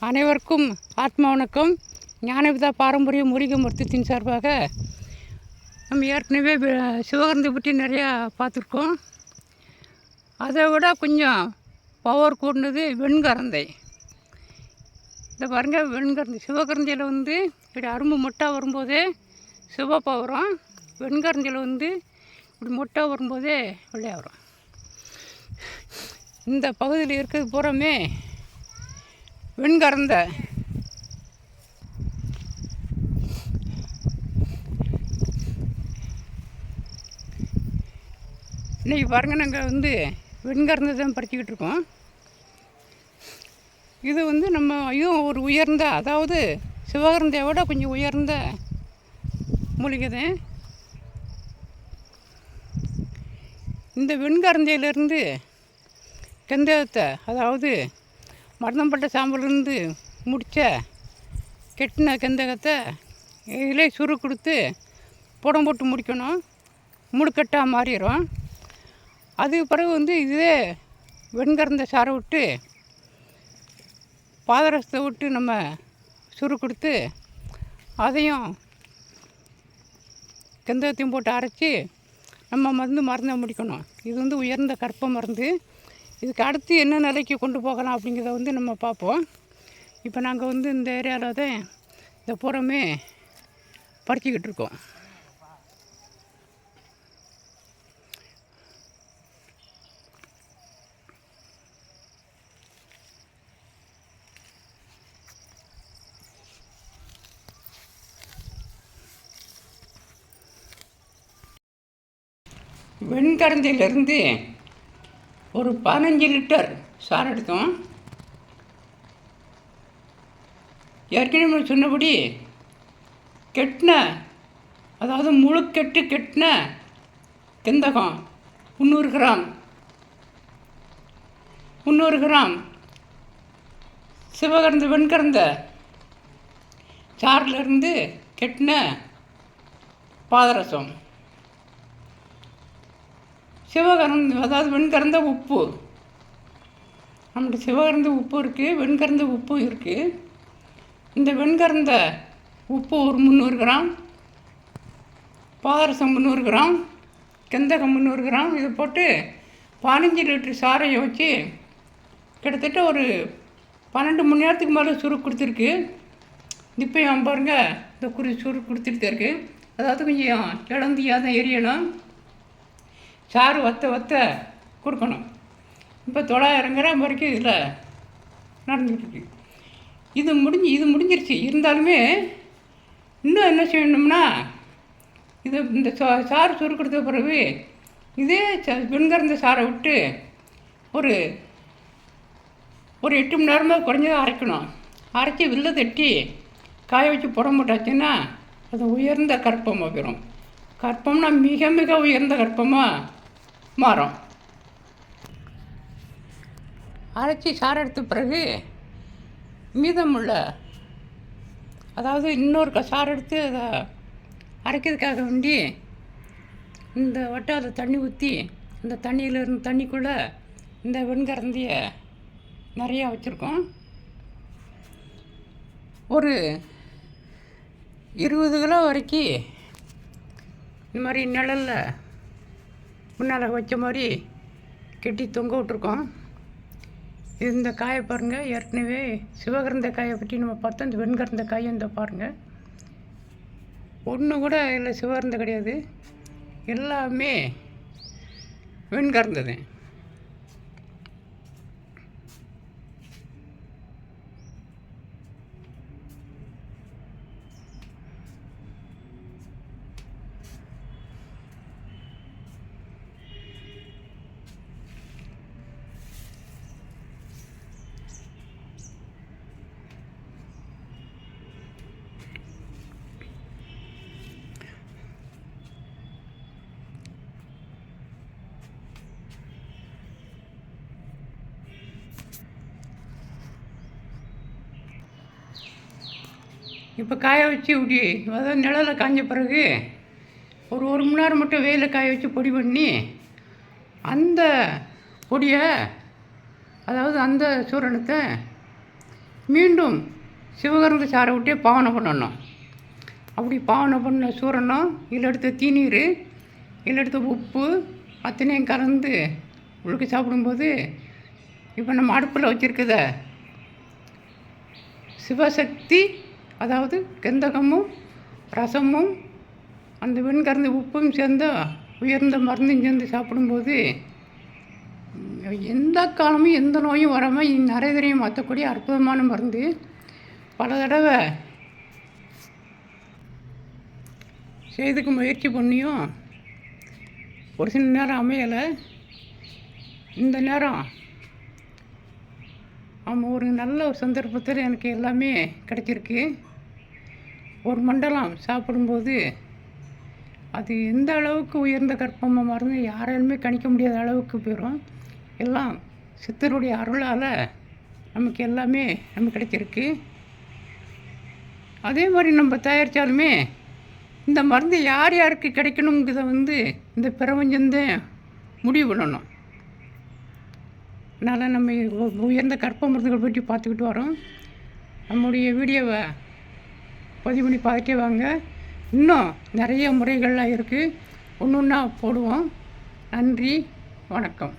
அனைவருக்கும் ஆத்மா வணக்கம். ஞானவிதா பாரம்பரிய மூலிகை மருத்துவத்தின் சார்பாக நம்ம ஏற்கனவே சிவகங்கை பற்றி நிறையா பார்த்துருக்கோம். அதை விட கொஞ்சம் பவர் கூடினது வெண்கரந்தை. இந்த பாருங்க, வெண்கரந்தை சிவகரந்தையில் இப்படி அரும்பு மொட்டை வரும்போதே சிவப்பாக வரும். வெண்கரந்தையில் இப்படி மொட்டை வரும்போதே வெள்ளையாக வரும். இந்த பகுதியில் இருக்கிறது பூராமே வெண்கரந்தை. இன்றைக்கி பாருங்கள், நாங்கள் வெண்கரந்தை தான் பறிச்சிக்கிட்டு இருக்கோம். இது நம்ம இதுவும் ஒரு உயர்ந்த, அதாவது சிவகரந்தையை விட கொஞ்சம் உயர்ந்த மூலிகை தான். இந்த வெண்கரந்தையிலேருந்து கந்தகத்தை, அதாவது மருந்தம்பட்ட சாம்பலேருந்து முடித்த கெட்டின கந்தகத்தை இதிலே சுரு கொடுத்து புடம் போட்டு முடிக்கணும். முடுக்கட்டாக மாறிடும். அதுக்கு பிறகு இதே வெண்கரந்தை சாரை விட்டு பாதரசத்தை விட்டு நம்ம சுரு கொடுத்து அதையும் கந்தகத்தையும் போட்டு அரைச்சி நம்ம மருந்தை முடிக்கணும். இது உயர்ந்த கற்ப மருந்து. இதுக்கு அடுத்து என்ன நிலைக்கு கொண்டு போகலாம் அப்படிங்கிறத நம்ம பார்ப்போம். இப்போ நாங்கள் இந்த ஏரியாவில் தான் இந்த புறமே பறிச்சிக்கிட்டு இருக்கோம். வெண்கரந்தையிலேருந்து ஒரு 15 லிட்டர் சாறு எடுத்தோம். ஏற்கனவே சொன்னபடி கெட்டின, அதாவது முழுக்கெட்டு கெட்டின கந்தகம் 300 கிராம், 300 கிராம் சிவகரந்தை வெண்கரந்தை சாறிலிருந்து கெட்டின பாதரசம், சிவகரந்தை, அதாவது வெண்கரந்தை உப்பு. நம்மளுக்கு சிவகரந்தை உப்பு இருக்குது, வெண்கரந்தை உப்பு இருக்குது. இந்த வெண்கரந்தை உப்பு ஒரு 300 கிராம், பாதரசம் 300 கிராம், கந்தகம் 300 கிராம், இதை போட்டு 15 லிட்டர் சாரையை வச்சு கிட்டத்தட்ட ஒரு 12 மணி நேரத்துக்கு மேலே சுரு கொடுத்துருக்கு. இப்போயும் பாருங்கள், இந்த சுரு கொடுத்துட்டு இருக்குது. அதாவது கொஞ்சம் இளந்தியாக தான் எரியணும். சாறு வத்த கொடுக்கணும். இப்போ 900 கிராம் வரைக்கும் இதில் நடந்துகிட்ருக்கு. இது முடிஞ்சிருச்சு. இருந்தாலுமே இன்னும் என்ன செய்யணும்னா, இந்த சாறு சுரு கொடுத்த பிறகு இதே வெண்கரந்தை சாரை விட்டு ஒரு 8 மணி நேரமாக குறைஞ்சதாக அரைக்கணும். அரைச்சி வில்ல தட்டி காய வச்சு புடம் போட்டாச்சுன்னா அது உயர்ந்த கற்பமாக போயிடும். கற்பம்னா மிக மிக உயர்ந்த கற்பமாக மாறும். அரைச்சி சாறு எடுத்த பிறகு மீதமுள்ள, அதாவது இன்னொரு சாறு எடுத்து அதை அரைக்கிறதுக்காக வேண்டி இந்த வட்டார தண்ணி ஊற்றி அந்த தண்ணிக்குள்ளே இந்த வெண்கரந்தியை நிறையா வச்சுருக்கோம். ஒரு 20 கிலோ வரைக்கும் இந்த மாதிரி நிழலில் முன்னால் வச்ச மாதிரி கெட்டி தொங்க விட்ருக்கோம். இந்த காயை பாருங்கள், ஏற்கனவே சிவகரந்தை காயை பற்றி நம்ம பார்த்தோம். இந்த வெண்கரந்தை காயை பாருங்கள், ஒன்று கூட இல்லை சிவகரந்தை கிடையாது, எல்லாமே வெண்கரந்தை தான். இப்போ காய வச்சு இப்படி, அதாவது நிழலில் காய்ஞ்ச பிறகு ஒரு மணி நேரம் மட்டும் வெயிலில் காய வச்சு பொடி பண்ணி அந்த பொடியை, அதாவது அந்த சூரணத்தை மீண்டும் சிவகங்கை சாரை விட்டே பாவனை பண்ணணும். அப்படி பாவனை பண்ண சூரணம் இதில் எடுத்த தீநீர், இதில் எடுத்த உப்பு அத்தனையும் கலந்து உழுக்க சாப்பிடும்போது இப்போ நம்ம அடுப்பில் வச்சுருக்குத சிவசக்தி, அதாவது கந்தகமும் ரசமும் அந்த வெண்கலந்த உப்பும் சேர்ந்து உயர்ந்த மருந்தும் சேர்ந்து சாப்பிடும்போது எந்த காலமும் எந்த நோயும் வராமல் நிறைய மாற்றக்கூடிய அற்புதமான மருந்து. பல தடவை செய்துக்கு முயற்சி பண்ணியும் ஒரு சில நேரம் அமையலை. இந்த நேரம் ஒரு நல்ல ஒரு சந்தர்ப்பத்தில் எனக்கு எல்லாமே கிடைச்சிருக்கு. ஒரு மண்டலம் சாப்பிடும்போது அது எந்த அளவுக்கு உயர்ந்த கற்பமாக மருந்து யாராலுமே கணிக்க முடியாத அளவுக்கு போயிடும். எல்லாம் சித்தருடைய அருளால் நமக்கு எல்லாமே நமக்கு கிடைச்சிருக்கு. அதே மாதிரி நம்ம தயாரித்தாலுமே இந்த மருந்து யார் யாருக்கு கிடைக்கணுங்கிறத இந்த பிரபஞ்சந்தான் முடிவு பண்ணணும். அதனால் நம்ம உயர்ந்த கற்ப மருந்துகள் பற்றி பார்த்துக்கிட்டு வரோம். நம்முடைய வீடியோவை பதிவு பண்ணி பார்த்துட்டே வாங்க. இன்னும் நிறைய முறைகள்லாம் இருக்குது, ஒன்று ஒன்றா போடுவோம். நன்றி, வணக்கம்.